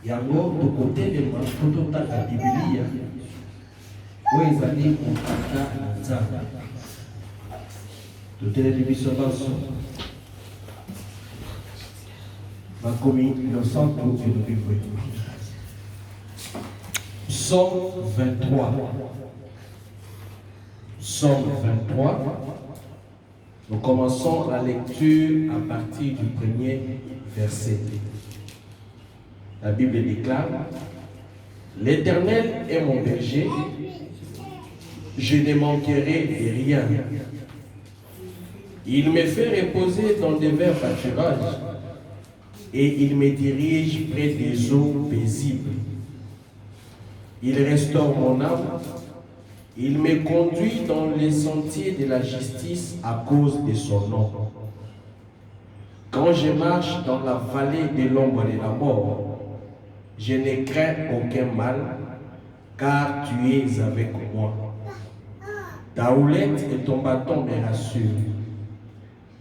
yango tokotelema mpo totanga Biblia oyo ezali kokata na Nzambe. Totelemi biso nyonso bakomi innocent to elobi boye. Psaume 23. Psaume 23. Nous commençons la lecture à partir du premier verset. La Bible déclare: L'Éternel est mon berger, je ne manquerai de rien. Il me fait reposer dans des verts pâturages et il me dirige près des eaux paisibles. Il restaure mon âme, il me conduit dans les sentiers de la justice à cause de son nom. Quand je marche dans la vallée de l'ombre de la mort, je ne crains aucun mal, car tu es avec moi. Ta houlette et ton bâton me rassurent.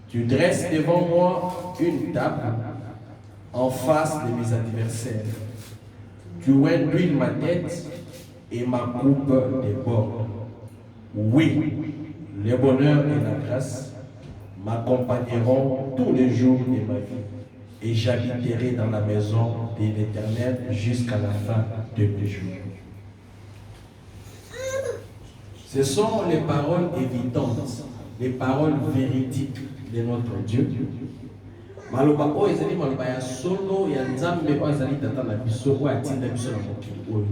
Tu dresses devant moi une table en face de mes adversaires. Tu huiles ma tête et ma coupe déborde. Oui, le bonheur et la grâce m'accompagneront tous les jours de ma vie, et j'habiterai dans la maison de l'Éternel jusqu'à la fin de mes jours. Ce sont les paroles évidentes, les paroles véridiques de notre Dieu. Maloba oyo ezali maloba ya solo ya Nzambe oyo ezali tata na biso oyo atinda biso na mokili oyo.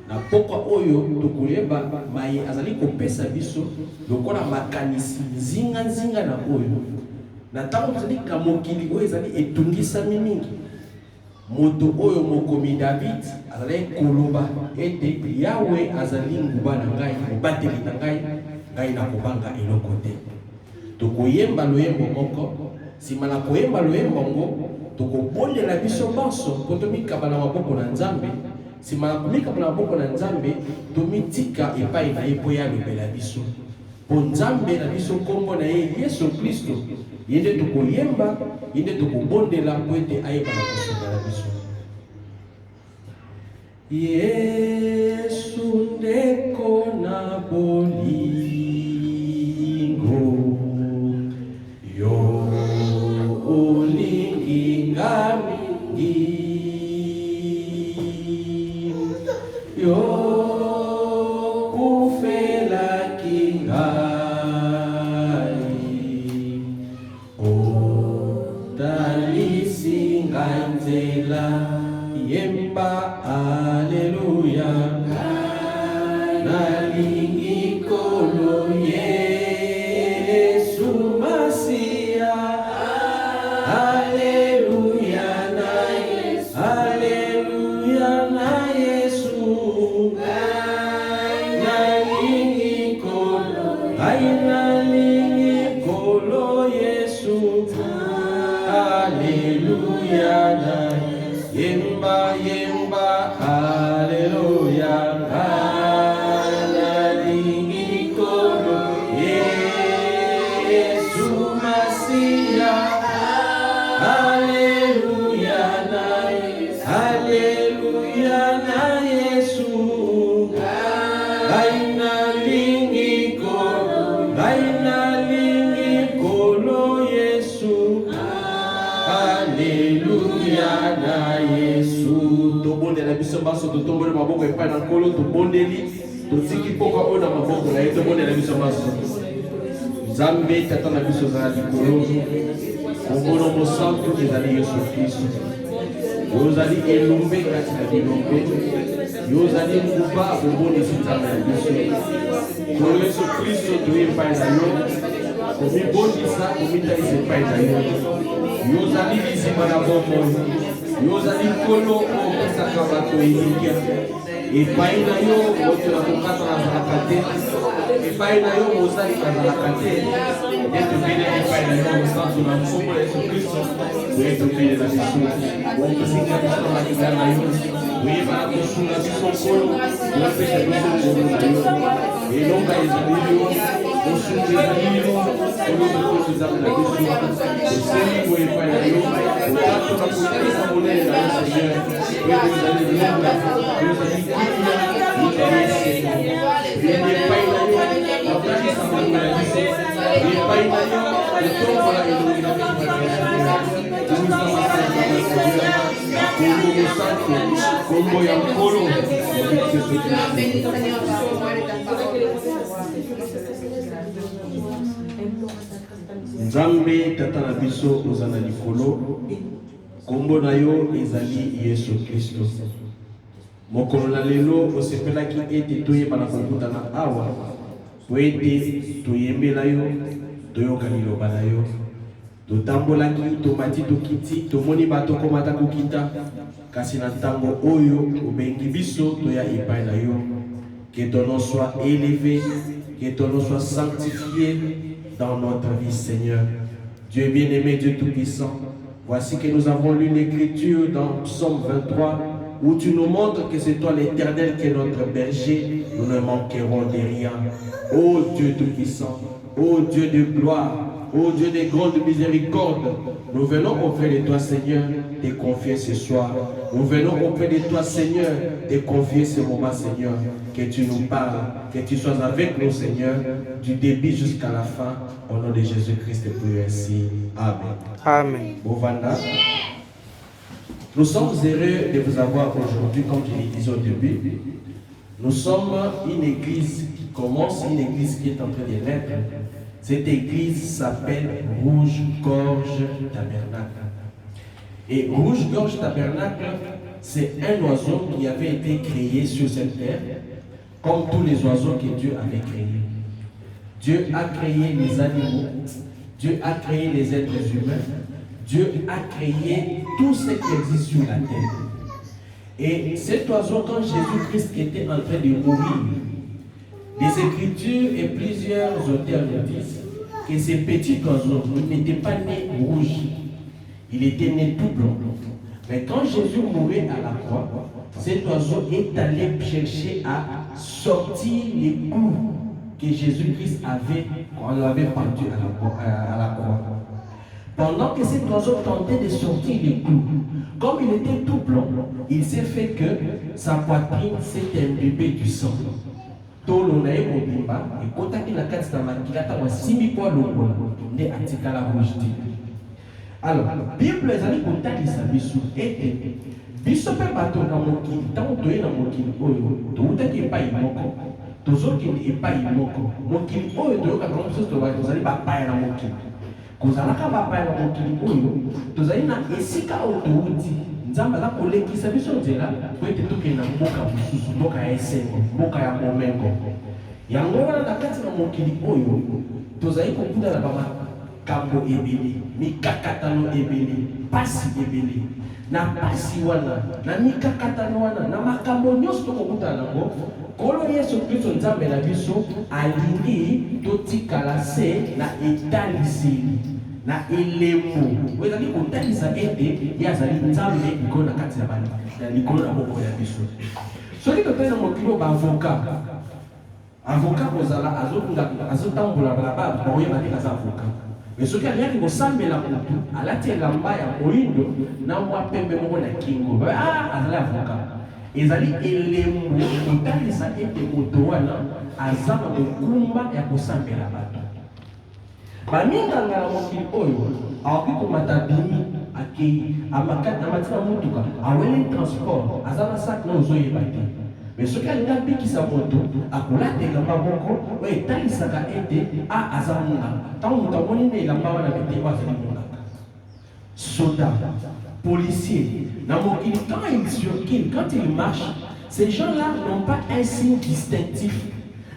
Na pokwa oyo tokoyeba maye azali kopesa biso lokola makanisi nzinga na oyo. Na tango tozali ka mokili oyo ezali etungisami mingi, moto oyo mokomi David azali koloba ete Yawe azali nguba na ngai, mobateli na ngai na kobanga eloko te. Tokoyemba loyembo moko, sima na koyemba loyembo ngo tokobondela biso banso mpo tomikaba na maboko na Nzambe. Sima na komikaba na maboko na Nzambe tomitika epai na ye mpo ye alobela biso. Po Nzambe na biso kombo na ye Yesu Kristo, ye nde tokoyemba, ye nde tokobondela mpo ete ayeba na kosunga na biso. Yesu ndeko na bolingo yo olingi nga mingi yo kufelaki ngai otalisi ngai nzela. Yemba Alleluia, nalingi kolo Yesu Masia. Alleluia na Yesu, Alleluia na Yesu. Nalingi kolo, nalingi kolo Yesu. Alleluia na Yemba, yemba, Alleluia, nalingi kolo Yesu Masia. Alleluia na Yesu, Alleluia na Yesu. Nalingi kolo Yesu. Alleluia na Yesu. Tobondela biso baso totombole maboko epai na Nkolo, tobondeli totiki pokwa oyo na maboko na ye, tobondela biso baso. Nzambe tata na biso za likolo, kombono mosantu ezali Yesu Kristo. Yozali elombe kati na bilombe, yozali nguba obondisi nzambe na biso. Nkolo Yesu Kristo toye epai na yo, komibondisa komitalisa epai na yo. Yozali lizima na bomoi, yozali Nkolo opesaka bato elikya. Epai na yo moto na kokata nazalaka te, epai na yo mozali nazalaka te. Etobele epai na yo mosantu na nkombo ya Yesu Kristo, etobele na biso. Okosinga biso na makinga na yo, oyeba na kosunga biso Nkolo, opesa biso Nkolo na yo. Elonga ezali yo, Nzambe tata na biso ozana likolo kombo na yo ezali Yesu Kristo. Mokolo na lelo osepelaki ete toyebana kokutana awa po ete toyembela yo toyoka liloba na yo totambolaki tomati tokiti tomoni bato komata kokita kasi na ntango oyo obengi biso toya epai na yo. Que ton nom soit élevé, que ton nom soit sanctifié dans notre vie, Seigneur. Dieu bien-aimé, Dieu tout-puissant, voici que nous avons lu l'écriture dans Psaume 23, où tu nous montres que c'est toi l'Éternel qui est notre berger, nous ne manquerons de rien. Ô Dieu tout-puissant, ô Dieu de gloire, ô Dieu de grande miséricorde, nous venons auprès de toi, Seigneur, te confier ce soir. Nous venons auprès de toi, Seigneur, te confier ce moment, Seigneur. Que tu nous parles, que tu sois avec nous, Seigneur, du début jusqu'à la fin. Au nom de Jésus-Christ, et prions ainsi. Amen. Amen. Bovanda. Nous sommes heureux de vous avoir aujourd'hui, comme je l'ai dit au début. Nous sommes une église qui commence, une église qui est en train de naître. Cette église s'appelle Rouge-Gorge Tabernacle. Et Rouge-Gorge Tabernacle, c'est un oiseau qui avait été créé sur cette terre, comme tous les oiseaux que Dieu avait créés. Dieu a créé les animaux, Dieu a créé les êtres humains, Dieu a créé tout ce qui existe sur la terre. Et cet oiseau, quand Jésus-Christ était en train de mourir, les Écritures et plusieurs auteurs nous disent que ce petit oiseau n'était pas né rouge, il était né tout blanc. Mais quand Jésus mourait à la croix, cet oiseau est allé chercher à sortir les coups que Jésus-Christ avait, qu'on l'avait pendu à la croix. Pendant que cet oiseau tentait de sortir les coups, comme il était tout blanc, il s'est fait que sa poitrine s'est imbibée du sang. Tolo na ye mobimba ekotaki na kati na makila ntango asimbi kwa longola nde atikala rouge te. Alors, Bible ezali kotalisa biso ete biso mpe bato na mokili ntango toye na mokili oyo toutaki epai moko tozokende epai moko. Mokili oyo toyokaka biso tozali bapaya na mokili. Kozalaka bapaya na mokili oyo tozali na esika oyo touti Nzambe aza kolekisa biso nzela po ete tokende na mboka mosusu, mboka ya esengo, mboka ya momengo. Yango wana na kati na mokili oyo tozali kokunda na bamakambo ebele, mikakatano ebele, pasi ebele. Na pasi wana, na mikakatano wana, na makambo nyonso tokokutana nango, Nkolo Yesu Kristo Nzambe na biso alingi totikala se na etaliseli na elemo. Ezali kotalisa ete ye azali Nzambe likolo na kati ya likolo na moko ya biso. Soki totali na mokili baavoka, avoka kozala azotambola balabala baoyeba te aza avoka. Mais soki aliaki kosambela motu alati elamba ya moyindo na mwa pembe moko na kingo, azali avoka. Ezali elemo kotalisa ete moto wana aza na mokumba ya kosambela bato. Baminganga na mokili oyo akoki komata bimi akei amakati amatina motuka awele transport aza na sak na ozoyeba te. Mais soki alingi abikisa moto akolata elamba moko oyo etalisaka ete aza monganga. Ntango moto amoni nde elamba wana bete oyo azali monganga. Soldat, policier, dans mon quand ils circulent, quand ils marchent, ces gens-là n'ont pas un signe distinctif,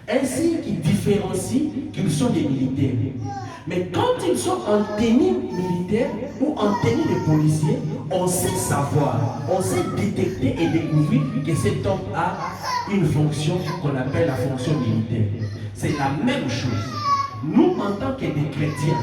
un signe qui différencie qu'ils sont des militaires. Mais quand ils sont en tenue militaire ou en tenue de policier, on sait savoir, on sait détecter et découvrir que cet homme a une fonction qu'on appelle la fonction militaire. C'est la même chose. Nous, en tant que des chrétiens,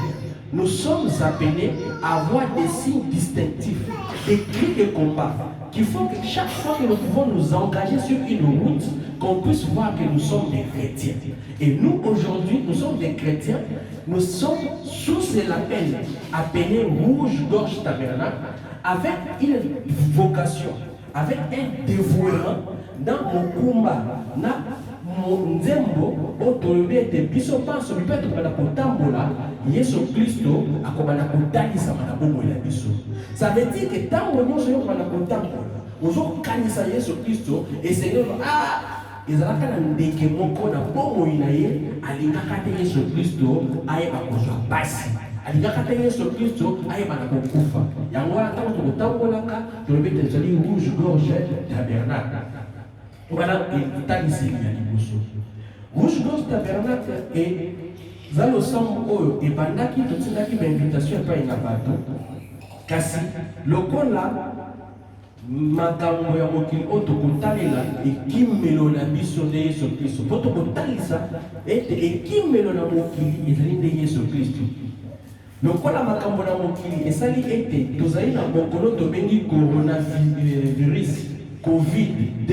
nous sommes appelés à avoir des signes distinctifs, des cris de combat, qui font que chaque fois que nous pouvons nous engager sur une route, qu'on puisse voir que nous sommes des chrétiens. Et nous, aujourd'hui, nous sommes des chrétiens, nous sommes sous ce label appelé Rouge-Gorge Tabernacle, avec une vocation, avec un dévouement dans mon combat, dans mon nzembo, autorisé de biso pense, mais peut-être que la potambola, Yesu Christo, a comme la potali, ça m'a beaucoup la biso. Ça veut dire que tant que nous sommes dans la potambola, nous sommes canisa Yesu Christo, et Seigneur, ezalaka na ndeke moko na bomoi na ye alingaka te Yesu Kristo ayeba kozwa pasi, alingaka te Yesu Kristo ayeba na kokufa. Yango wana ntango tokotambolaka tolobi te ezali Rouge-Gorge Tabernacle. Voilà etaliseli ya liboso. Rouge-Gorge Tabernacle eza losambo oyo ebandaki totindaki bainvitation epai na bato, kasi lokola makambo ya mokili oyo tokotalela ekimelo na biso nde Yesu Kristo, mpo tokotalisa ete ekimelo na mokili ezali nde Yesu Kristo. Lokola makambo na mokili esali ete tozali na mokolo tobengi coronavirus COVID-19,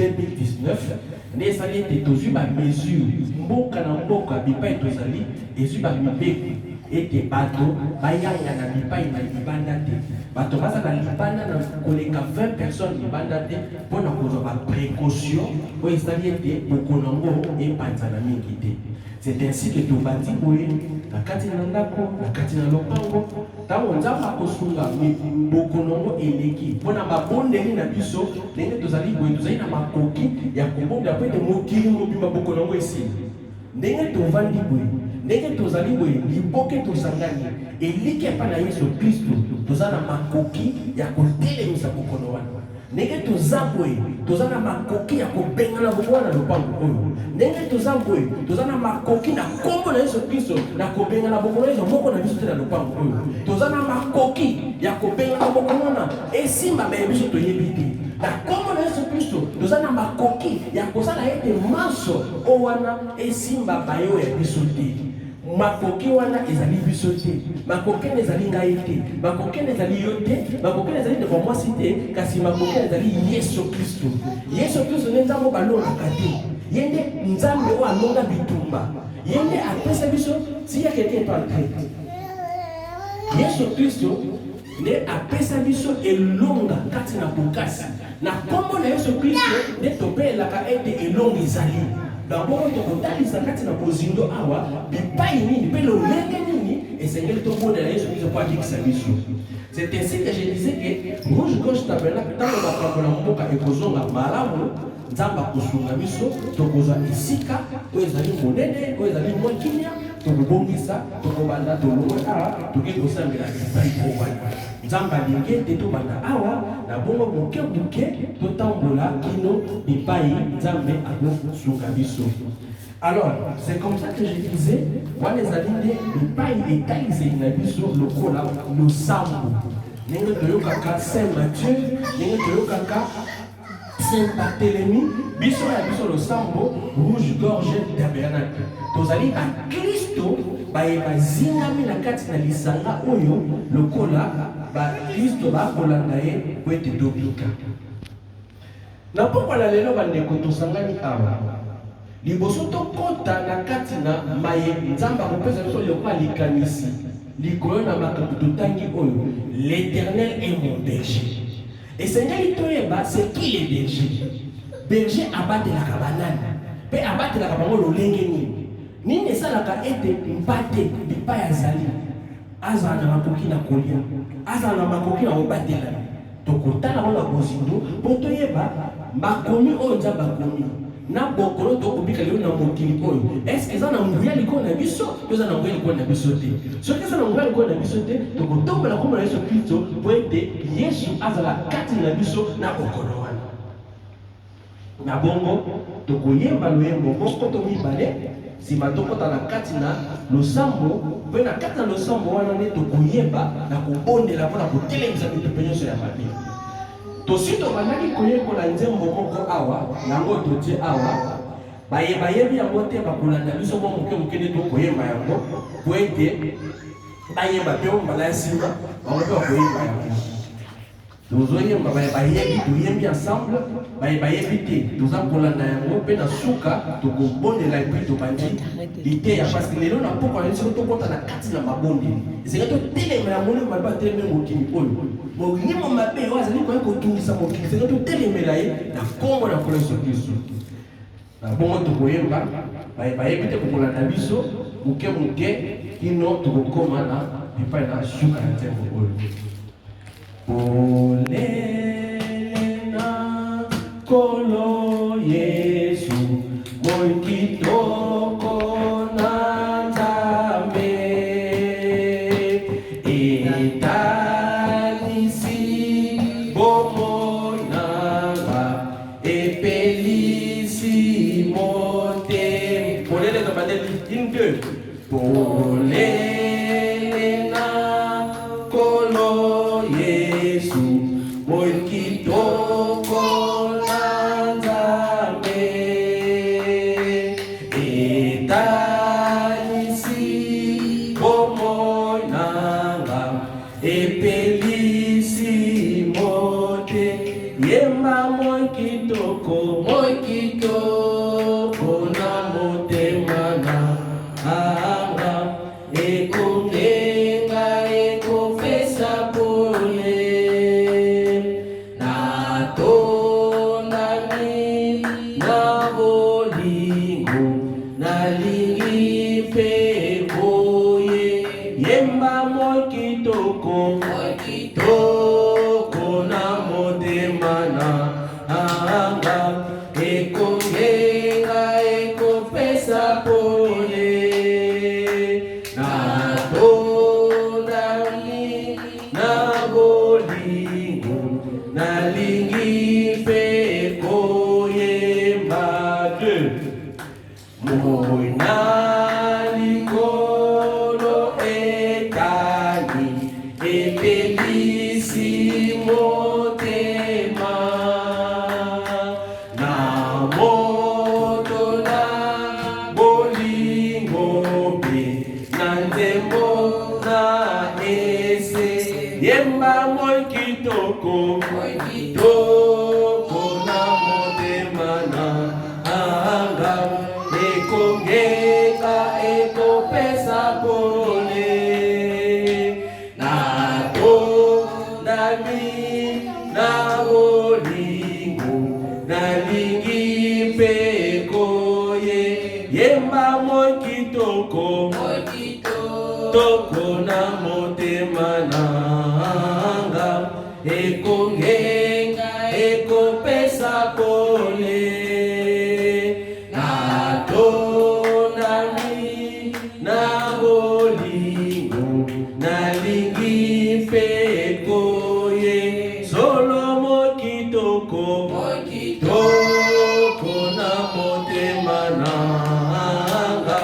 nde esali ete tozwi bamesure mboka na mboka bipai tozali ezwi bamibeko ete bato bayanga na bipai na libanda te, bato baza na libanda na koleka 20 personnes libanda te, mpona kozwa baprécaution oyo esali ete mokolo yango epanzana mingi te. C'est ainsi que tobandi boye na kati na ndako, na kati na lopango, ntango nzambe akosunga mokolo yango eleki mpona mabondeli na biso ndenge tozali boye, tozali na makoki ya kobonda po ete mokili mobimba mokolo yango esili. Ndenge tovandi boye, ndenge tozali boye, liboke tozangani eliki epa na Yesu Kristo, toza na makoki ya kotelemisa mokolo wana. Ndenge toza boye, toza na makoki ya kobengana bokola na lopango oyo. Ndenge toza boye, toza na makoki na kombo na Yesu Kristo na kobengana bokola Yesu moko na biso te na lopango oyo. Toza na makoki ya kobengana bokola na esimba ba biso toyebi te. Na kombo na Yesu Kristo, toza na makoki ya kozala ete maso o wana esimba bayo ya biso te. Makoki wana ezali biso te, makoki ezali ngai te, makoki ezali yo te, makoki ezali devant moi si te, kasi makoki ezali Yesu Kristo. Yesu Kristo ne nzambo balongaka te, yende nzambe o alonga bitumba, yende apesa biso si ya quelqu'un est en traite. Yesu Kristo ne apesa biso elonga kati na bokasi, na kombo na Yesu Kristo ne topelaka ete elonga ezali. D'abord, tokotalisa kati na bozindo awa bipai nini mpe lolenge nini esengeli tobondela Yesu Kristo po akikisa biso. C'est ainsi que je disais que Rouge-Gorge Tabernacle ntango makambo na mboka ekozonga malamu, nzambe akosunga biso tokozwa esika oyo ezali monene, oyo ezali mwa kimia, tokobongisa, tokobanda tolongola toke kosambela bipai po wana. Nzambe alingi ete tobanda awa na bongo moke moke totambola kino bipai nzambe akosunga biso. Alors, c'est comme ça que je disais, moi les amis, bipai etaliseli na biso lokola losambo. Ndenge toyokaka Saint Matthieu, ndenge toyokaka Saint Barthélemy, biso ya biso losambo Rouge-Gorge Tabernacle. Tozali ba Kristo bayeba zingami na kati na lisanga oyo lokola ba Kristo bakolanda ye po ete tobika. Na pokwa na lelo bandeko tosangani awa liboso tokota na kati na maye nzamba kopesa biso lokola likanisi likolo na makambo totangi oyo l'Éternel est mon berger. Et Seigneur toyeba c'est qui les bergers? Berger abatelaka banani pe abatelaka bango lolenge nini nini esalaka ete mpate bipai azali azala na makoki na kolia, azala na makoki na kobatela. Tokotala ngo na bozindo po toyeba makomi oyo nzambe akomi na bokolo tokobika lelo na mokili oyo. Est-ce que eza na nguya likolo na biso to eza na nguya likolo na biso te? Soki eza na nguya likolo na biso te, tokotombola kombo na Yesu Kristo po ete Yesu azala kati na biso na bokolo wana. Na bongo tokoyemba loyembo moko to mibale nsima tokota na kati na losambo, mpe na kati na losambo wana nde tokoyemba na kobondela mpona kotelemisa mitupe nyonso ya mabe. Tosi tobandaki koyekola nzembo moko awa yango totie awa bayebi yango te bakolanda biso mwa moke moke nde tokoyemba yango po ete bayemba pe on bala sima on peut koyemba tozoyemba bayebi toyembi ensemble bayebi te toza kolanda yango mpe na suka tokobondela epui tobandi lite ya parce que lelo na pokwa na biso tokota na kati na mabondeli esenga totelema ya molimo mabe atelemi mokili oyo molimo mabe oyo azali koya kotungisa mokili esenga totelemela ye na kombo na nkolo Yesu Kristo na bongo tokoyemba bayebi te kokolanda biso moke moke kino tokokoma na epai na suka ya nzembo oyo Olena kolo Yesu moi kitoko na Nzambe etalisi bomoi nanga epelisi motema polele na bandeli une deux polena kolo Yesu moi kitoko na Nzambe etalisi bomoi nanga epelisi mote yemba moi kitoko na motema na anga ekongenga ekopesa pole natondani na bolingo nalingi mpe boye yemba moi kitoko na motema na anga ekongenga ekopesa pole natondani na bolingo nalingi mpe koyemba de moi na likolo etali epelisi motema na moto na bolingo mpe na nzembo na ese yemba moi kitoko na motema na anga ekongeka ekopesa pole natondani na bolingo nalingi mpe koye yemba moi kitoko na motema na anga ekongenga ekopesa pole natondani na bolingo nalingi mpe koye solo moi kitoko na motema na anga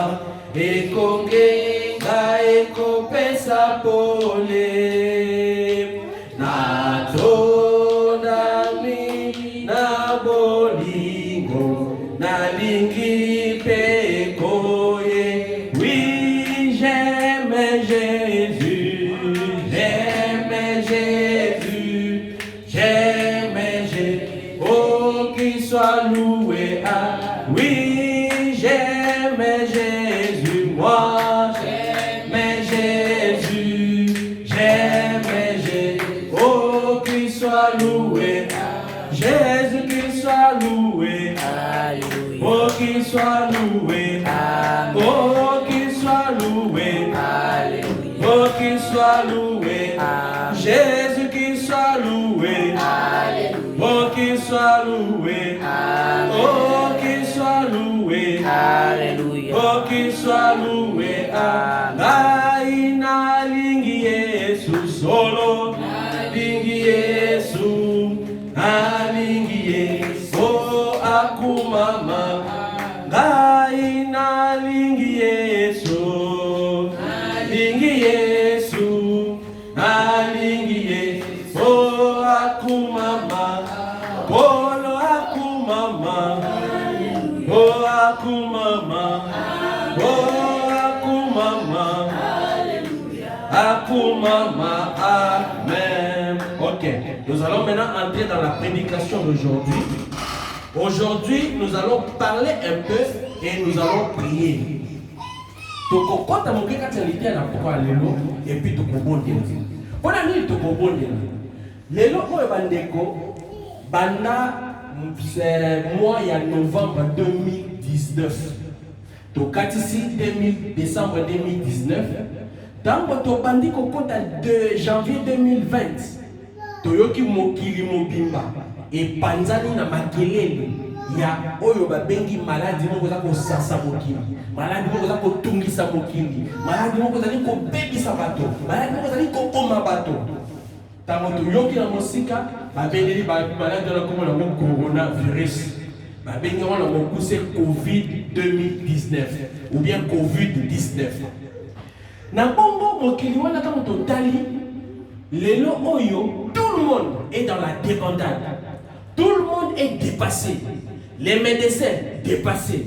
ekongenga ekopesa pole natondani na bolingo nalingi mpe koye oui j'aime Jésus oh qu'il soit loué oui j'aime Jésus moi j'aime Jésus oh qu'il soit loué Jésus qu'il soit loué oh qu'il soit loué oh qu'il soit loué oh qu'il soit loué Jésus qu'il soit loué oh qu'il soit loué oh qu'il soit loué oh qu'il soit loué ngai nalingi Yesu solo nalingi Yesu oh akumama ngai nalingi Yesu oh akumama polo akumama oh akumama oh akumama maintenant entrer dans la prédication d'aujourd'hui. Aujourd'hui, nous allons parler un peu et nous allons prier. Donc, quand tu as montré quand tu as été à la croix, et puis tu as bondir. Pour la nuit, tu as bondir. Les lots, bandeko, banda, mois, il y a novembre 2019. Donc, ici, décembre 2019. Dans votre bandit, de janvier 2020. Toyoki mokili mobimba et panzani na makelele ya oyo babengi maladi moko za ko sasa mokili maladi moko za ko tungisa mokili maladi moko za ko bebisa bato maladi moko za ko koma bato tango toyoki na mosika babengeli maladi na komo na coronavirus babengi wana mokuse Covid 2019 ou bien Covid 19 na bongo mokili wana kama totali lelo oyo, tout le monde est dans la débandade. Tout le monde est dépassé. Les médecins dépassés.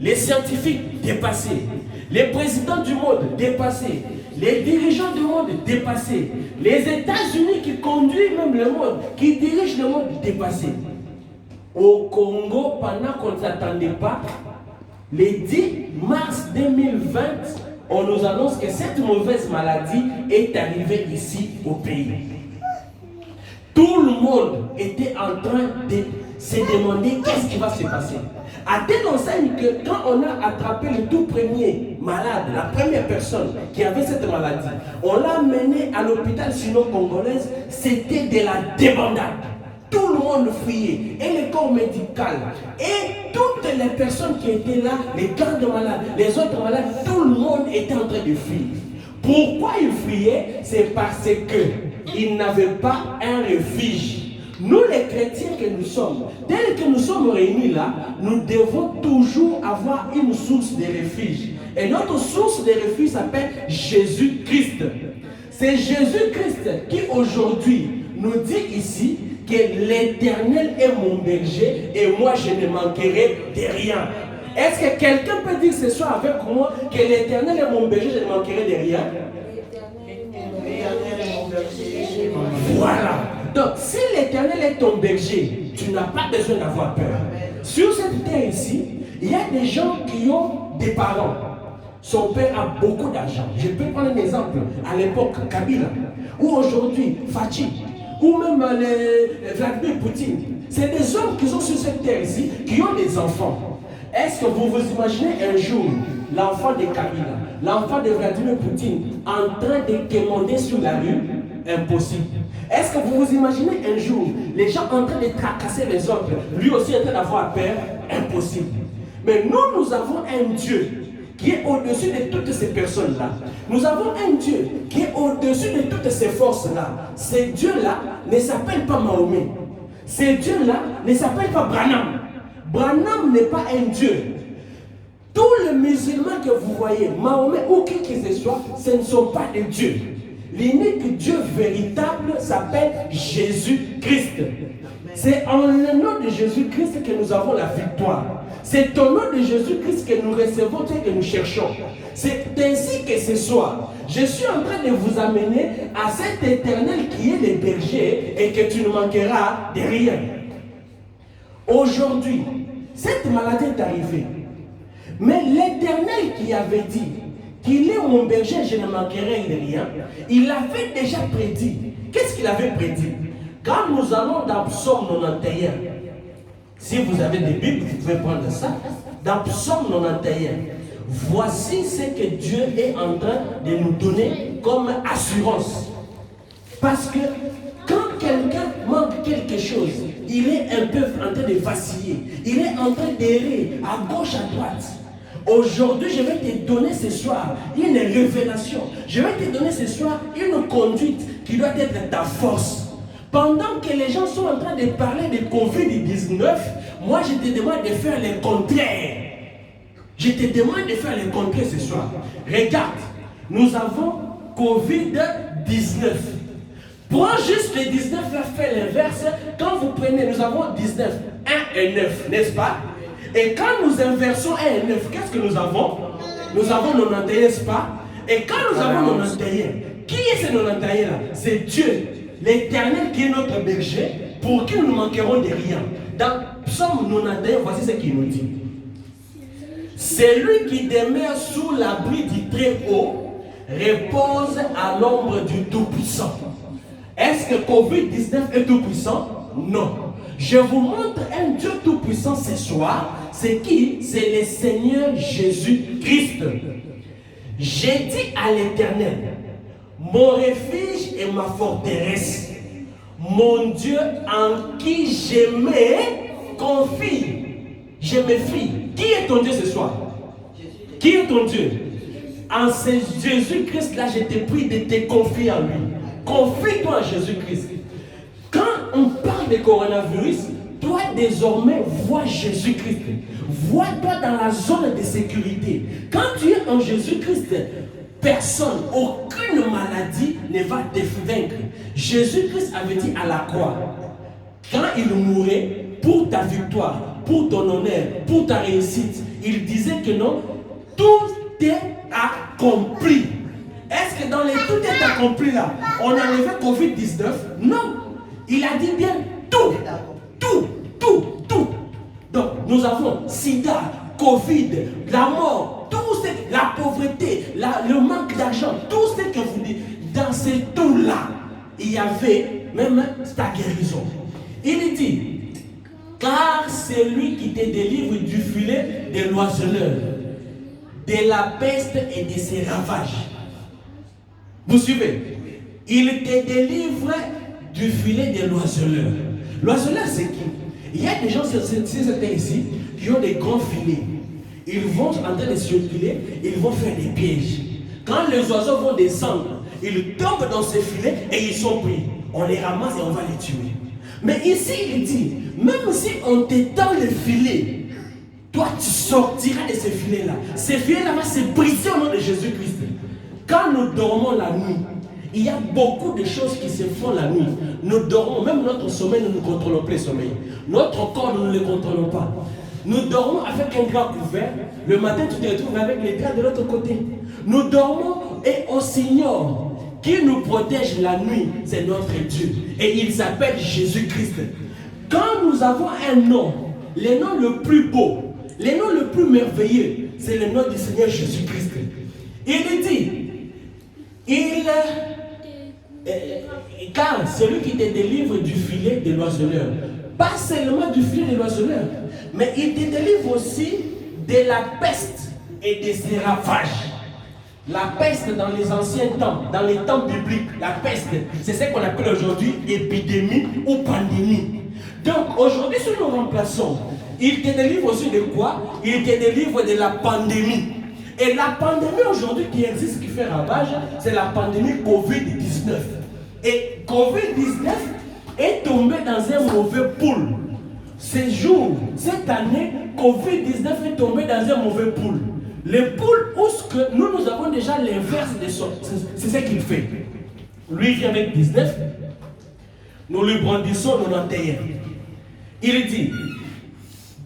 Les scientifiques dépassés. Les présidents du monde dépassés. Les dirigeants du monde dépassés. Les États-Unis qui conduisent même le monde, qui dirigent le monde dépassés. Au Congo, pendant qu'on ne s'attendait pas, le 10 mars 2020, on nous annonce que cette mauvaise maladie est arrivée ici au pays. Tout le monde était en train de se demander qu'est-ce qui va se passer. À telle enseigne que quand on a attrapé le tout premier malade, la première personne qui avait cette maladie, on l'a mené à l'hôpital sino-congolaise, c'était de la débandade. Tout le monde fuyait, et le corps médical, et toutes les personnes qui étaient là, les gardes malades, les autres malades, tout le monde était en train de fuir. Pourquoi ils fuyaient? C'est parce qu'ils n'avaient pas un refuge. Nous les chrétiens que nous sommes, dès que nous sommes réunis là, nous devons toujours avoir une source de refuge. Et notre source de refuge s'appelle Jésus-Christ. C'est Jésus-Christ qui aujourd'hui nous dit ici que l'Éternel est mon berger et moi je ne manquerai de rien. Est-ce que quelqu'un peut dire ce soir avec moi que l'Éternel est mon berger, je ne manquerai de rien? Voilà. Donc si l'Éternel est ton berger, tu n'as pas besoin d'avoir peur. Sur cette terre ici, il y a des gens qui ont des parents. Son père a beaucoup d'argent. Je peux prendre un exemple. À l'époque, Kabila, ou aujourd'hui, Fachi, ou même Vladimir Poutine. C'est des hommes qui sont sur cette terre ici, qui ont des enfants. Est-ce que vous vous imaginez un jour l'enfant de Kabila, l'enfant de Vladimir Poutine en train de quémander sur la rue? Impossible. Est-ce que vous vous imaginez un jour les gens en train de tracasser les autres, lui aussi en train d'avoir peur? Impossible. Mais nous avons un Dieu qui est au-dessus de toutes ces personnes-là. Nous avons un Dieu qui est au-dessus de toutes ces forces-là. Ce Dieu-là ne s'appelle pas Mahomet. Ce Dieu-là ne s'appelle pas Branham. Branham n'est pas un Dieu. Tous les musulmans que vous voyez, Mahomet ou qui que ce soit, ce ne sont pas des dieux. L'unique Dieu véritable s'appelle Jésus-Christ. C'est en le nom de Jésus-Christ que nous avons la victoire. C'est au nom de Jésus-Christ que nous recevons et que nous cherchons. C'est ainsi que ce soir, je suis en train de vous amener à cet Éternel qui est le berger et que tu ne manqueras de rien. Aujourd'hui, cette maladie est arrivée. Mais l'Éternel qui avait dit qu'il est mon berger, je ne manquerai de rien, il avait déjà prédit. Qu'est-ce qu'il avait prédit? Quand nous allons dans Psaume 91, si vous avez des Bibles, vous pouvez prendre ça. Dans Psaume 91, voici ce que Dieu est en train de nous donner comme assurance. Parce que quand quelqu'un manque quelque chose, il est un peu en train de vaciller. Il est en train d'errer à gauche, à droite. Aujourd'hui, je vais te donner ce soir une révélation. Je vais te donner ce soir une conduite qui doit être ta force. Pendant que les gens sont en train de parler de Covid-19, moi je te demande de faire le contraire. Je te demande de faire le contraire ce soir. Regarde, nous avons Covid-19. Prends juste le 19, fais l'inverse. Quand vous prenez, nous avons 19, 1 et 9, n'est-ce pas? Et quand nous inversons 1 et 9, qu'est-ce que nous avons? Nous avons 91, n'est-ce pas? Et quand nous avons 91, qui est ce 91 là? C'est Dieu. l'Éternel qui est notre berger, pour qui nous ne manquerons de rien. Dans Psaume 91, voici ce qu'il nous dit. C'est lui qui demeure sous l'abri du Très-Haut, repose à l'ombre du Tout-Puissant. Est-ce que Covid-19 est tout-puissant? Non. Je vous montre un Dieu tout-puissant ce soir. C'est qui? C'est le Seigneur Jésus-Christ. J'ai dit à l'Éternel, mon refuge et ma forteresse, mon Dieu en qui je me confie. Je me fie. Qui est ton Dieu ce soir? Qui est ton Dieu? En ce Jésus-Christ là, je te prie de te confier en lui. Confie-toi en Jésus-Christ. Quand on parle de coronavirus, toi désormais vois Jésus-Christ. Vois-toi dans la zone de sécurité. Quand tu es en Jésus-Christ, personne, aucune maladie ne va te vaincre. Jésus-Christ avait dit à la croix, quand il mourait, pour ta victoire, pour ton honneur, pour ta réussite, il disait que non, tout est accompli. Est-ce que dans les tout est accompli là, on a enlevé Covid-19? Non. Il a dit bien tout. Donc nous avons sida, Covid, la mort, tout ce, la pauvreté, le manque d'argent, tout ce que vous dites. Dans ces tout-là, il y avait même ta guérison. Il dit, car c'est lui qui te délivre du filet des l'oiseleur, de la peste et de ses ravages. Vous suivez? Il te délivre du filet des l'oiseleur. L'oiseleur, c'est qui? Il y a des gens, c'est ici, qui ont des grands filets. Ils vont en train de circuler, ils vont faire des pièges. Quand les oiseaux vont descendre, ils tombent dans ces filets et ils sont pris. On les ramasse et on va les tuer. Mais ici, il dit, même si on t'étend le filet, toi tu sortiras de ces filets-là. Ces filets-là vont se briser au nom de Jésus-Christ. Quand nous dormons la nuit, il y a beaucoup de choses qui se font la nuit. Nous dormons, même notre sommeil, nous ne contrôlons pas le sommeil. Notre corps, nous ne le contrôlons pas. Nous dormons avec un drap couvert. Le matin, tu te retrouves avec les draps de l'autre côté. Nous dormons et on s'ignore. Qui nous protège la nuit, c'est notre Dieu. Et il s'appelle Jésus-Christ. Quand nous avons un nom, le nom le plus beau, le nom le plus merveilleux, c'est le nom du Seigneur Jésus-Christ. Il dit, car celui qui te délivre du filet de l'oiseleur, pas seulement du filet de l'oiseleur, mais il te délivre aussi de la peste et de ses ravages. La peste dans les anciens temps, dans les temps bibliques, la peste, c'est ce qu'on appelle aujourd'hui épidémie ou pandémie. Donc aujourd'hui, si nous remplaçons, il te délivre aussi de quoi? Il te délivre de la pandémie. Et la pandémie aujourd'hui qui existe, qui fait ravage, c'est la pandémie Covid-19. Et Covid-19 est tombé dans un mauvais pool. Ces jours, cette année, Covid-19 est tombé dans un mauvais pool. Le pool où ce que nous avons déjà l'inverse de ça. C'est ce qu'il fait. Lui vient avec 19, nous lui brandissons 91. Il dit,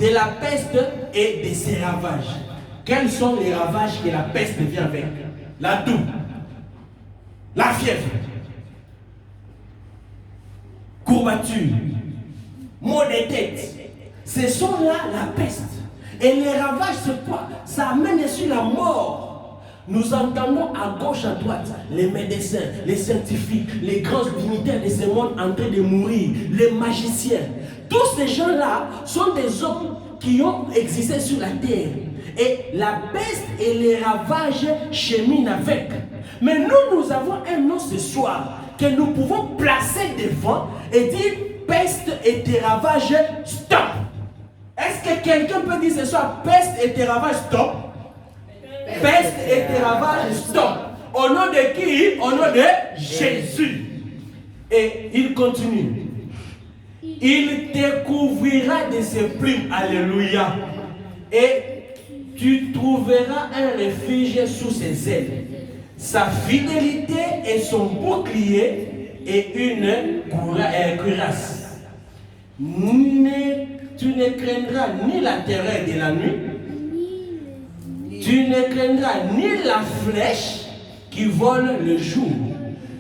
de la peste et de ses ravages. Quels sont les ravages que la peste vient avec? La toux, la fièvre, courbature, maux de tête. Ce sont là la peste. Et les ravages, c'est quoi? Ça amène sur la mort. Nous entendons à gauche, à droite, les médecins, les scientifiques, les grands dignitaires de ce monde en train de mourir, les magiciens. Tous ces gens-là sont des hommes qui ont existé sur la terre. Et la peste et les ravages cheminent avec. Mais nous avons un nom ce soir que nous pouvons placer devant et dire peste et tes ravages, stop. Est-ce que quelqu'un peut dire ce soir peste et tes ravages, stop? Peste et tes ravages, stop. Au nom de qui? Au nom de Jésus. Et il continue. Il te couvrira de ses plumes. Alléluia. Et tu trouveras un refuge sous ses ailes. Sa fidélité est son bouclier et une cuirasse. Tu ne craindras ni la terreur de la nuit, tu ne craindras ni la flèche qui vole le jour.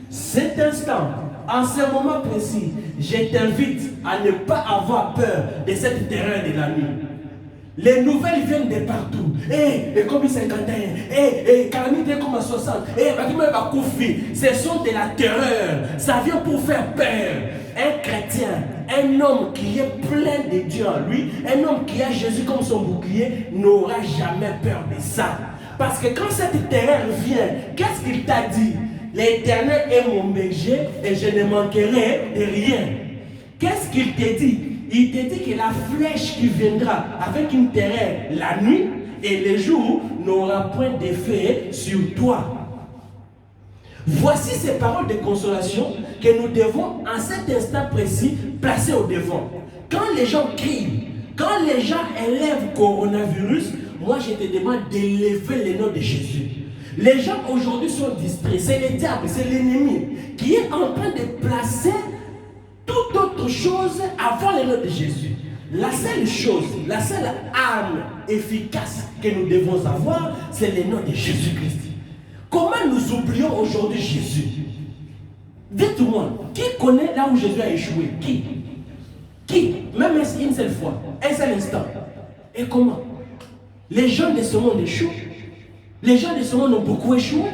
Cet instant, en ce moment précis, je t'invite à ne pas avoir peur de cette terreur de la nuit. Les nouvelles viennent de partout. Et comme 51, calamité comme à 60, ce sont de la terreur. Ça vient pour faire peur. Un chrétien, un homme qui est plein de Dieu en lui, un homme qui a Jésus comme son bouclier, n'aura jamais peur de ça. Parce que quand cette terreur vient, qu'est-ce qu'il t'a dit? L'Éternel est mon berger et je ne manquerai de rien. Qu'est-ce qu'il te dit? Il te dit que la flèche qui viendra avec une terreur la nuit et le jour n'aura point d'effet sur toi. Voici ces paroles de consolation que nous devons en cet instant précis placer au devant. Quand les gens crient, quand les gens élèvent coronavirus, moi je te demande d'élever le nom de Jésus. Les gens aujourd'hui sont distraits, c'est le diable, c'est l'ennemi qui est en train de placer toute autre chose avant le nom de Jésus. La seule chose, la seule arme efficace que nous devons avoir, c'est le nom de Jésus-Christ. Comment nous oublions aujourd'hui Jésus? Dites-moi, qui connaît là où Jésus a échoué? Qui? Même une seule fois, un seul instant. Et comment? Les gens de ce monde échouent. Les gens de ce monde ont beaucoup échoué.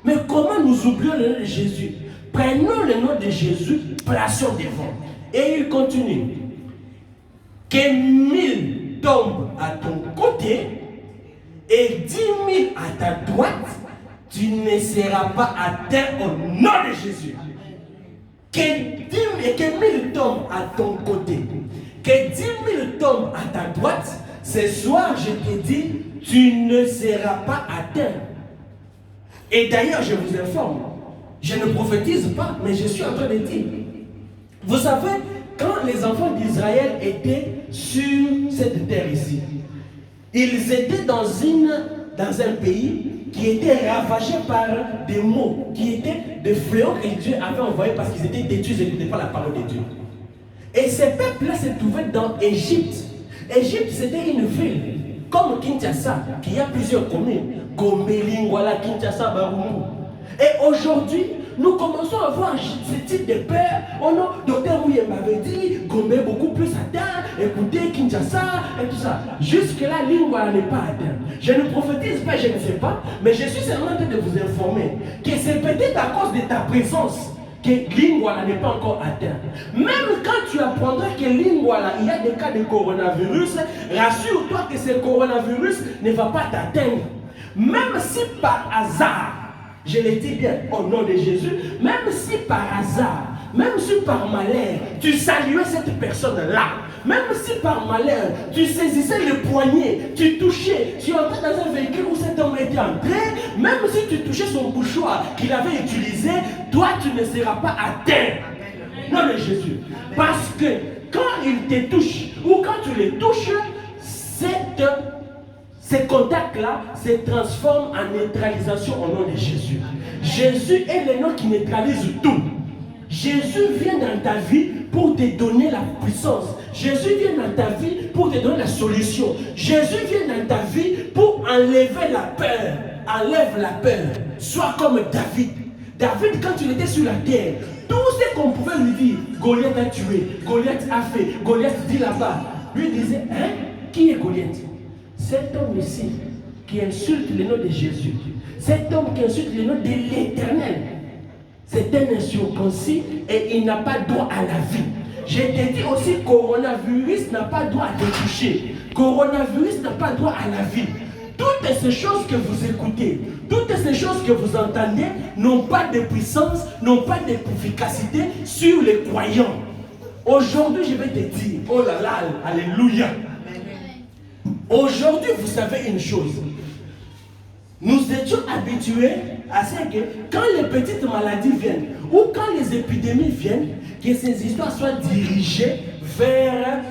Mais comment nous oublions le nom de Jésus? Prenons le nom de Jésus, plaçons devant. Et il continue. Que 1000 tombent à ton côté et 10 000 à ta droite, tu ne seras pas atteint au nom de Jésus. Que 1000 tombent à ton côté, que 10 000 tombent à ta droite, ce soir je te dis, tu ne seras pas atteint. Et d'ailleurs, je vous informe, je ne prophétise pas, mais je suis en train de dire. Vous savez, quand les enfants d'Israël étaient sur cette terre ici, ils étaient dans un pays qui était ravagé par des maux, qui étaient des fléaux que Dieu avait envoyés parce qu'ils étaient détruits, ils n'écoutaient pas la parole de Dieu. Et ces peuples-là se trouvaient dans Égypte. Égypte, c'était une ville, comme Kinshasa, qui a plusieurs communes. Gombe, Lingwala, Kinshasa, Barumu. Et aujourd'hui, nous commençons à voir ce type de peur. Oh non, docteur Mouye m'avait dit, Gombe est beaucoup plus atteint, écoutez, Kinshasa, et tout ça. Jusque-là, Lingwala n'est pas atteint. Je ne prophétise pas, je ne sais pas, mais je suis seulement en train de vous informer que c'est peut-être à cause de ta présence que Lingwala n'est pas encore atteint. Même quand tu apprendras que Lingwala, il y a des cas de coronavirus, rassure-toi que ce coronavirus ne va pas t'atteindre. Même si par hasard, je le dis bien au nom de Jésus, même si par hasard, même si par malheur, tu saluais cette personne-là, même si par malheur, tu saisissais le poignet, tu touchais, tu entrais dans un véhicule où cet homme était entré, même si tu touchais son bouchoir qu'il avait utilisé, toi tu ne seras pas atteint. Non de Jésus. Parce que quand il te touche, ou quand tu le touches, ces contacts-là se transforment en neutralisation au nom de Jésus. Jésus est le nom qui neutralise tout. Jésus vient dans ta vie pour te donner la puissance. Jésus vient dans ta vie pour te donner la solution. Jésus vient dans ta vie pour enlever la peur. Enlève la peur. Sois comme David. David, quand il était sur la terre, tout ce qu'on pouvait lui dire, Goliath a tué, Goliath a fait, Goliath dit là-bas, lui disait, hein, qui est Goliath? Cet homme ici qui insulte le nom de Jésus, cet homme qui insulte le nom de l'Éternel, c'est un incirconcis et il n'a pas droit à la vie. Je te dis aussi, coronavirus n'a pas droit à te toucher. Coronavirus n'a pas droit à la vie. Toutes ces choses que vous écoutez, toutes ces choses que vous entendez n'ont pas de puissance, n'ont pas d'efficacité sur les croyants. Aujourd'hui, je vais te dire, oh là là, alléluia. Aujourd'hui, vous savez une chose. Nous étions habitués à ce que quand les petites maladies viennent, ou quand les épidémies viennent, que ces histoires soient dirigées vers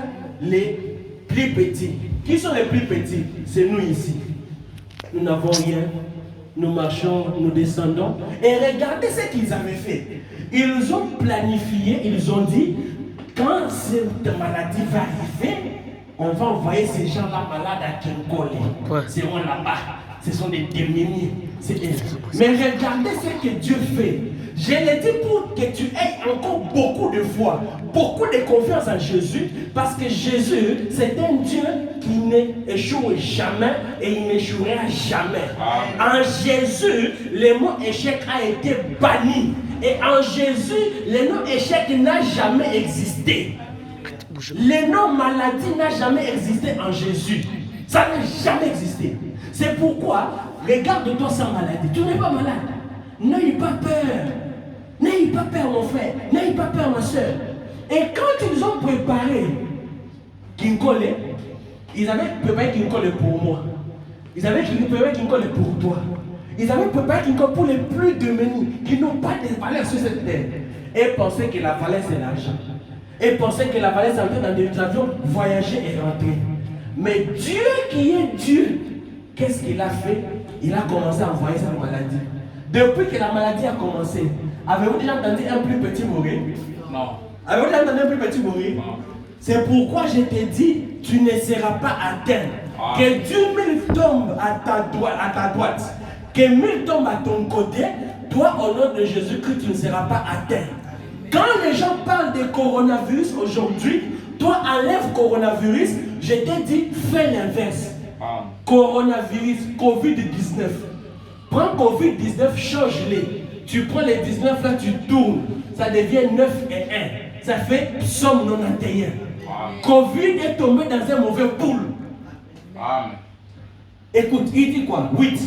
les plus petits. Qui sont les plus petits? C'est nous ici. Nous n'avons rien. Nous marchons, nous descendons. Et regardez ce qu'ils avaient fait. Ils ont planifié, ils ont dit, quand cette maladie va arriver, on va envoyer ces gens-là malades à Kinkole. Ils seront là-bas. Ce sont des démunis. Mais regardez ce que Dieu fait. Je l'ai dit pour que tu aies encore beaucoup de foi, beaucoup de confiance en Jésus, parce que Jésus, c'est un Dieu qui n'échoue jamais et il n'échouera jamais. En Jésus, le mot échec a été banni. Et en Jésus, le nom échec n'a jamais existé. Le nom maladie n'a jamais existé en Jésus. Ça n'a jamais existé. C'est pourquoi, regarde-toi sans maladie. Tu n'es pas malade. N'ayez pas peur. N'ayez pas peur, mon frère. N'ayez pas peur, ma soeur. Et quand ils ont préparé Kinkole, ils avaient préparé Kinkole pour moi. Ils avaient préparé Kinkole pour toi. Ils avaient préparé Kinkole pour les plus démunis qui n'ont pas de valeur sur cette terre. Et pensaient que la valeur c'est l'argent. Et pensaient que la valeur c'est entrer dans des avions, voyager et rentrer. Mais Dieu qui est Dieu, qu'est-ce qu'il a fait? Il a commencé à envoyer sa maladie. Depuis que la maladie a commencé, avez-vous déjà entendu un plus petit mourir? Non. Avez-vous déjà entendu un plus petit mourir? Non. C'est pourquoi je te dis, tu ne seras pas atteint. Que Dieu 1000 tombes à ta droite, que 1000 tombent à ton côté, toi au nom de Jésus-Christ, tu ne seras pas atteint. Quand les gens parlent de coronavirus aujourd'hui, toi enlève coronavirus, je t'ai dit, fais l'inverse. Coronavirus, Covid-19. Prends Covid-19, change-les. Tu prends les 19 là, tu tournes. Ça devient 9 et 1. Ça fait Psaume 91. Covid est tombé dans un mauvais poule. Amen. Écoute, il dit quoi? 8.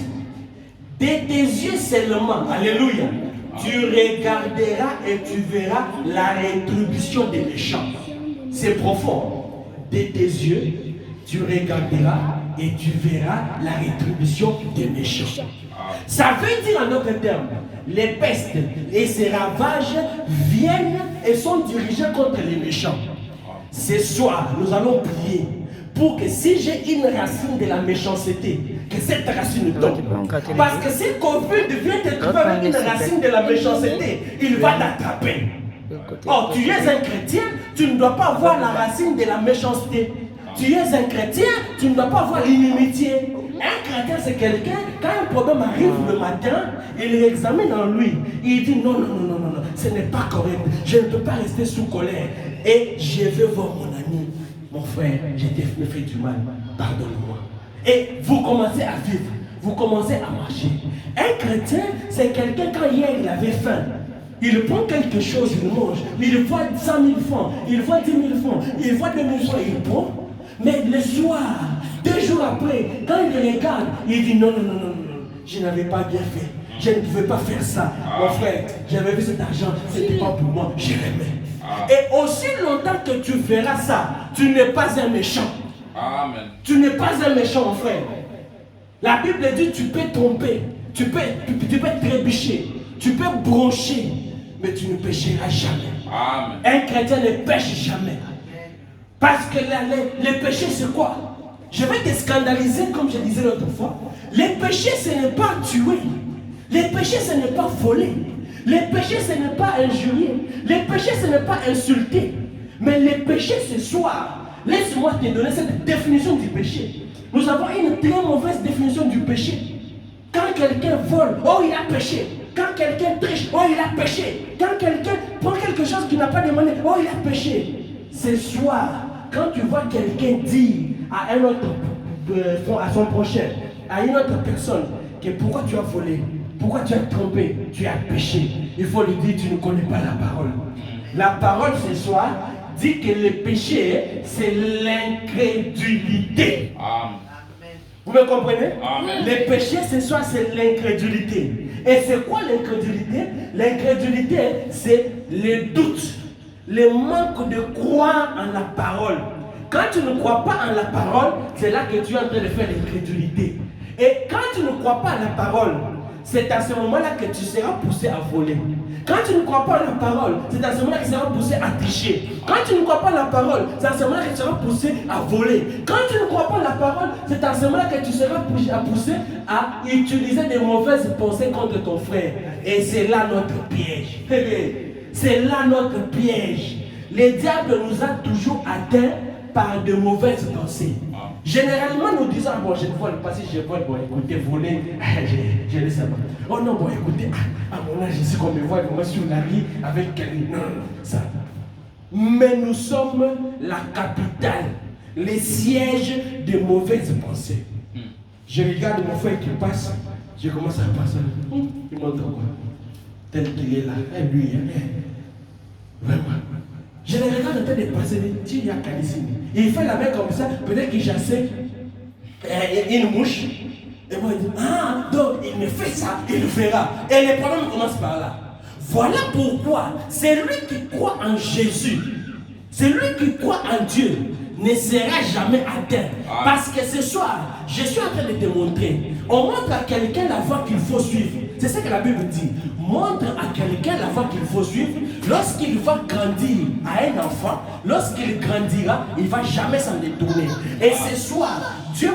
De tes yeux seulement, alléluia, tu regarderas et tu verras la rétribution des méchants. C'est profond. De tes yeux, tu regarderas et tu verras la rétribution des méchants. Ça veut dire en d'autres termes, les pestes et ces ravages viennent et sont dirigés contre les méchants. Ce soir, nous allons prier pour que si j'ai une racine de la méchanceté, que cette racine tombe. Parce que si Covid vient te trouver avec une racine de la méchanceté, il va t'attraper. Oh, tu es un chrétien, tu ne dois pas avoir la racine de la méchanceté. Tu es un chrétien, tu ne dois pas avoir l'inimitié. Un chrétien, c'est quelqu'un, quand un problème arrive le matin, il examine en lui. Il dit non, ce n'est pas correct. Je ne peux pas rester sous colère. Et je vais voir mon ami, mon frère, j'ai fait du mal, pardonne-moi. Et vous commencez à vivre, vous commencez à marcher. Un chrétien, c'est quelqu'un, quand hier il avait faim, il prend quelque chose, il mange, il voit 100 000 francs, il voit 10 000 francs, il voit 2 000 francs, il prend. Mais le soir, 2 jours après, quand il regarde, il dit non, je n'avais pas bien fait. Je ne pouvais pas faire ça. Mon frère, j'avais vu cet argent, ce n'était pas pour moi, je l'aimais. Et aussi longtemps que tu feras ça, tu n'es pas un méchant. Amen. Tu n'es pas un méchant, mon frère. La Bible dit tu peux tromper, tu peux trébucher, tu peux broncher, mais tu ne pécheras jamais. Amen. Un chrétien ne pêche jamais. Parce que le péché, c'est quoi? Je vais te scandaliser, comme je disais l'autre fois. Le péché, ce n'est pas tuer. Le péché, ce n'est pas voler. Le péché, ce n'est pas injurier. Le péché, ce n'est pas insulter. Mais le péché, ce soir, laisse-moi te donner cette définition du péché. Nous avons une très mauvaise définition du péché. Quand quelqu'un vole, oh, il a péché. Quand quelqu'un triche, oh, il a péché. Quand quelqu'un prend quelque chose qu'il n'a pas demandé, oh, il a péché. Ce soir, quand tu vois quelqu'un dire à un autre, à son prochain, à une autre personne, que pourquoi tu as volé, pourquoi tu as trompé, tu as péché, il faut lui dire, tu ne connais pas la parole. La parole ce soir dit que le péché, c'est l'incrédulité. Amen. Vous me comprenez? Amen. Le péché ce soir, c'est l'incrédulité. Et c'est quoi l'incrédulité? L'incrédulité, c'est le doute, le manque de croire en la parole. Quand tu ne crois pas en la parole, c'est là que tu es en train de faire l'incrédulité. Et quand tu ne crois pas en la parole, c'est à ce moment-là que tu seras poussé à voler. Quand tu ne crois pas en la parole, c'est à ce moment-là que tu seras poussé à tricher. Quand tu ne crois pas en la parole, c'est à ce moment-là que tu seras poussé à voler. Quand tu ne crois pas en la parole, c'est à ce moment-là que tu seras poussé à utiliser des mauvaises pensées contre ton frère. Et c'est là notre piège. C'est là notre piège. Le diable nous a toujours atteints par de mauvaises pensées. Généralement, nous disons, bon, je vois le passé, je vois, bon, écoutez, voler, je laisse ça. Oh non, bon, écoutez, à mon âge, je sais qu'on me voit, moi, sur la vie, avec quelqu'un. Non, ça. Mais nous sommes la capitale, les sièges de mauvaises pensées. Je regarde mon frère qui passe, je commence à passer. Il montre quoi? Tel qu'il est là, et lui, vraiment. Je le regarde en train de passer, il y a Kalissini. Il fait la main comme ça, peut-être qu'il chassait une mouche. Et moi, il dit, ah, donc il me fait ça, il le fera. Et les problèmes commencent par là. Voilà pourquoi celui qui croit en Jésus, celui qui croit en Dieu, ne sera jamais atteint. Parce que ce soir, je suis en train de te montrer. On montre à quelqu'un la voie qu'il faut suivre. C'est ce que la Bible dit. Montre à quelqu'un la voie qu'il faut suivre. Lorsqu'il va grandir à un enfant, lorsqu'il grandira, il ne va jamais s'en détourner. Et ce soir, Dieu